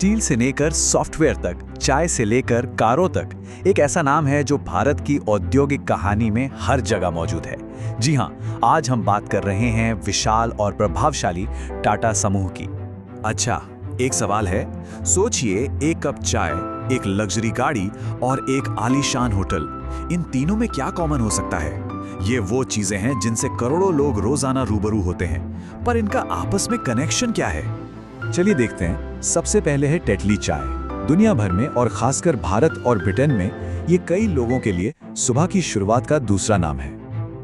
Steel से लेकर software तक, चाय से लेकर कारों तक, एक ऐसा नाम है जो भारत की औद्योगिक कहानी में हर जगह मौजूद है। जी हाँ, आज हम बात कर रहे हैं विशाल और प्रभावशाली टाटा समूह की। अच्छा, एक सवाल है, सोचिए एक कप चाय, एक लग्जरी गाड़ी और एक आलीशान होटल, इन तीनों में क्या कॉमन हो सकता है? ये वो चीजें हैं जिनसे करोड़ों लोग रोजाना रूबरू होते हैं, पर इनका आपस में कनेक्शन क्या है? चलिए देखते हैं। सबसे पहले है टेटली चाय। दुनिया भर में और खासकर भारत और ब्रिटेन में ये कई लोगों के लिए सुबह की शुरुआत का दूसरा नाम है।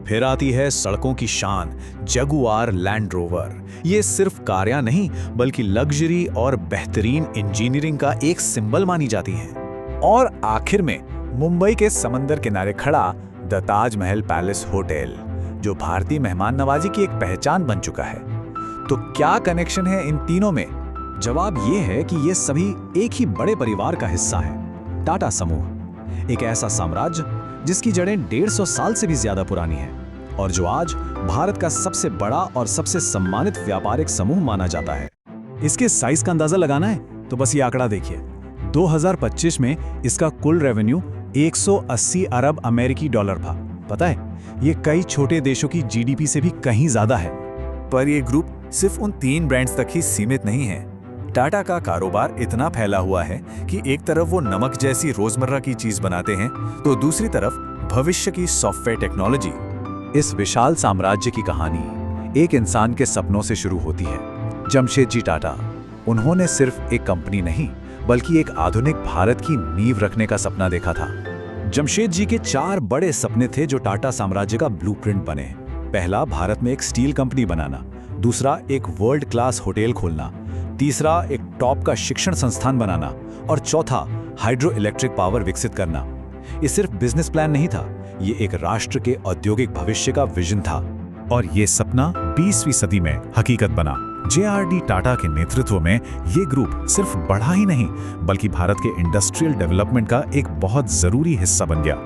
फिर आती है सड़कों की शान, जगुआर लैंड रोवर। ये सिर्फ कारें नहीं बल्कि लग्जरी और बेहतरीन इंजीनियरिंग का एक सिंबल मानी जाती हैं। और आखिर में मुंबई के समंदर किनारे खड़ा द ताजमहल पैलेस होटल, जो भारतीय मेहमान नवाजी की एक पहचान बन चुका है। तो क्या कनेक्शन है इन तीनों में? जवाब ये है कि ये सभी एक ही बड़े परिवार का हिस्सा है, टाटा समूह। एक ऐसा साम्राज्य जिसकी जड़ें 150 साल से भी ज्यादा पुरानी हैं और जो आज भारत का सबसे बड़ा और सबसे सम्मानित व्यापारिक समूह माना जाता है। इसके साइज का अंदाजा लगाना है तो बस ये आंकड़ा देखिए। 2025 में इसका कुल रेवेन्यू 180 अरब अमेरिकी डॉलर था। पता है, ये कई छोटे देशों की जीडीपी से भी कहीं ज्यादा है। पर ये ग्रुप सिर्फ उन 3 ब्रांड्स तक ही सीमित नहीं है। टाटा का कारोबार इतना फैला हुआ है कि एक तरफ वो नमक जैसी रोजमर्रा की चीज बनाते हैं तो दूसरी तरफ भविष्य की सॉफ्टवेयर टेक्नोलॉजी। इस विशाल साम्राज्य की कहानी एक इंसान के सपनों से शुरू होती है, जमशेदजी टाटा। उन्होंने सिर्फ एक कंपनी नहीं बल्कि एक आधुनिक भारत की नींव रखने का सपना देखा था। जमशेदजी के 4 बड़े सपने थे जो टाटा साम्राज्य का ब्लूप्रिंट बने। पहला, भारत में एक स्टील कंपनी बनाना। दूसरा, एक वर्ल्ड क्लास होटल खोलना। तीसरा, एक टॉप का शिक्षण संस्थान बनाना। और चौथा, हाइड्रो इलेक्ट्रिक पावर विकसित करना। ये सिर्फ बिजनेस प्लान नहीं था, ये एक राष्ट्र के औद्योगिक भविष्य का विजन था। और ये सपना 20वीं सदी में हकीकत बना। JRD टाटा के नेतृत्व में ये ग्रुप सिर्फ बढ़ा ही नहीं बल्कि भारत के इंडस्ट्रियल डेवलपमेंट का एक बहुत जरूरी हिस्सा बन गया।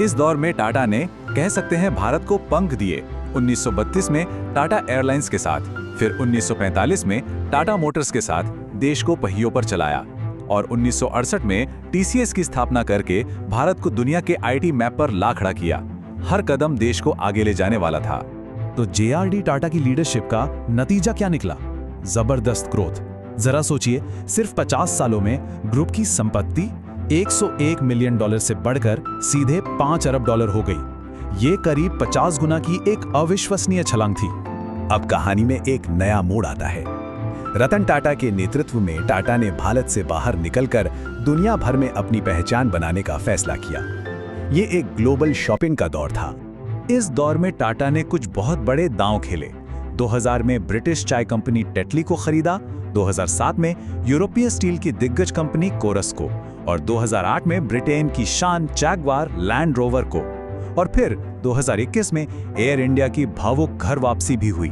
इस दौर में टाटा ने, कह सकते हैं, भारत को पंख दिए। 1932 में टाटा एयरलाइंस के साथ, फिर 1945 में टाटा मोटर्स के साथ देश को पहियों पर चलाया और 1968 में TCS की स्थापना करके भारत को दुनिया के IT मैप पर ला खड़ा किया। हर कदम देश को आगे ले जाने वाला था। तो JRD टाटा की लीडरशिप का नतीजा क्या निकला? जबरदस्त ग्रोथ। जरा सोचिए, सिर्फ 50 सालों में ग्रुप की संपत्ति 101 मिलियन डॉलर से बढ़कर सीधे 5 अरब डॉलर हो गई। ये करीब 50 गुना की एक अविश्वसनीय छलांग थी। अब कहानी में एक नया मोड़ आता है। रतन टाटा के नेतृत्व में टाटा ने भारत से बाहर निकलकर दुनिया भर में अपनी पहचान बनाने का फैसला किया। ये एक ग्लोबल शॉपिंग का दौर था। इस दौर में टाटा ने कुछ बहुत बड़े दांव खेले। 2000 में ब्रिटिश चाय कंपनी टेटली को खरीदा, 2007 में यूरोपीय स्टील की दिग्गज कंपनी कोरस को और 2008 में ब्रिटेन की शान जैगुआर लैंड रोवर को। और फिर 2021 में एयर इंडिया की भावुक घर वापसी भी हुई।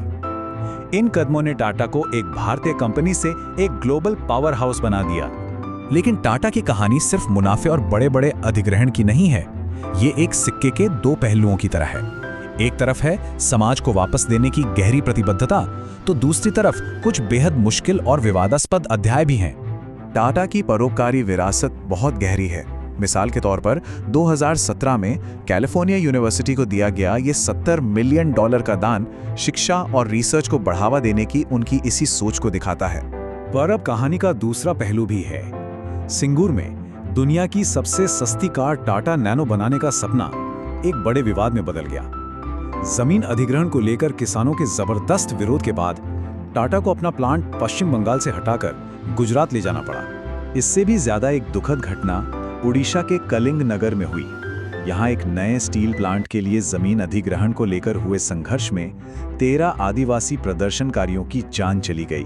इन कदमों ने टाटा को एक भारतीय कंपनी से एक ग्लोबल पावर हाउस बना दिया। लेकिन टाटा की कहानी सिर्फ मुनाफे और बड़े-बड़े अधिग्रहण की नहीं है। ये एक सिक्के के 2 पहलुओं की तरह है। एक तरफ है समाज को वापस देने की गहरी प्रतिबद्धता, तो दूसरी तरफ कुछ बेहद मुश्किल और विवादास्पद अध्याय भी हैं। टाटा की परोपकारी विरासत बहुत गहरी है। मिसाल के तौर पर 2017 में कैलिफोर्निया यूनिवर्सिटी को दिया गया ये $70 मिलियन का दान शिक्षा और रिसर्च को बढ़ावा देने की उनकी इसी सोच को दिखाता है। पर अब कहानी का दूसरा पहलू भी है। सिंगूर में दुनिया की सबसे सस्ती कार टाटा नैनो बनाने का सपना एक बड़े विवाद में बदल गया। जमीन अधिग्रहण को लेकर किसानों के जबरदस्त विरोध के बाद टाटा को अपना प्लांट पश्चिम बंगाल से हटाकर गुजरात ले जाना पड़ा। इससे भी ज्यादा एक दुखद घटना उड़ीसा के कलिंग नगर में हुई। यहाँ एक नए स्टील प्लांट के लिए जमीन अधिग्रहण को लेकर हुए संघर्ष में 13 आदिवासी प्रदर्शनकारियों की जान चली गई।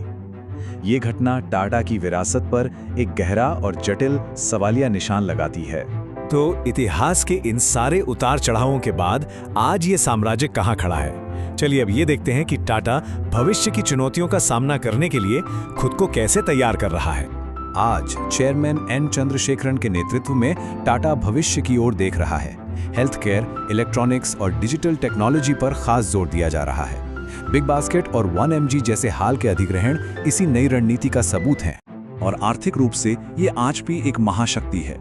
ये घटना टाटा की विरासत पर एक गहरा और जटिल सवालिया निशान लगाती है। तो इतिहास के इन सारे उतार चढ़ावों के बाद आज ये साम्राज्य कहाँ खड़ा है? चलिए अब ये देखते हैं कि टाटा भविष्य की चुनौतियों का सामना करने के लिए खुद को कैसे तैयार कर रहा है। आज चेयरमैन N चंद्रशेखरन के नेतृत्व में टाटा भविष्य की ओर देख रहा है। हेल्थ केयर, इलेक्ट्रॉनिक्स और डिजिटल टेक्नोलॉजी पर खास जोर दिया जा रहा है। बिग बास्केट और 1mg जैसे हाल के अधिग्रहण इसी नई रणनीति का सबूत हैं। और आर्थिक रूप से ये आज भी एक महाशक्ति है।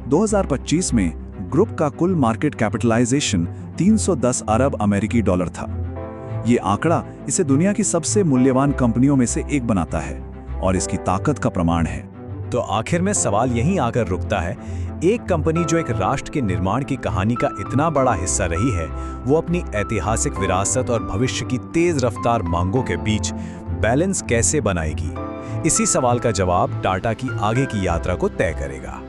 2025 में ग्रुप का कुल मार्केट कैपिटलाइजेशन 310 अरब अमेरिकी डॉलर था। ये आंकड़ा इसे दुनिया की सबसे मूल्यवान कंपनियों में से एक बनाता है और इसकी ताकत का प्रमाण है। तो आखिर में सवाल यहीं आकर रुकता है, एक कंपनी जो एक राष्ट्र के निर्माण की कहानी का इतना बड़ा हिस्सा रही है, वो अपनी ऐतिहासिक विरासत और भविष्य की तेज रफ्तार मांगों के बीच बैलेंस कैसे बनाएगी? इसी सवाल का जवाब टाटा की आगे की यात्रा को तय करेगा।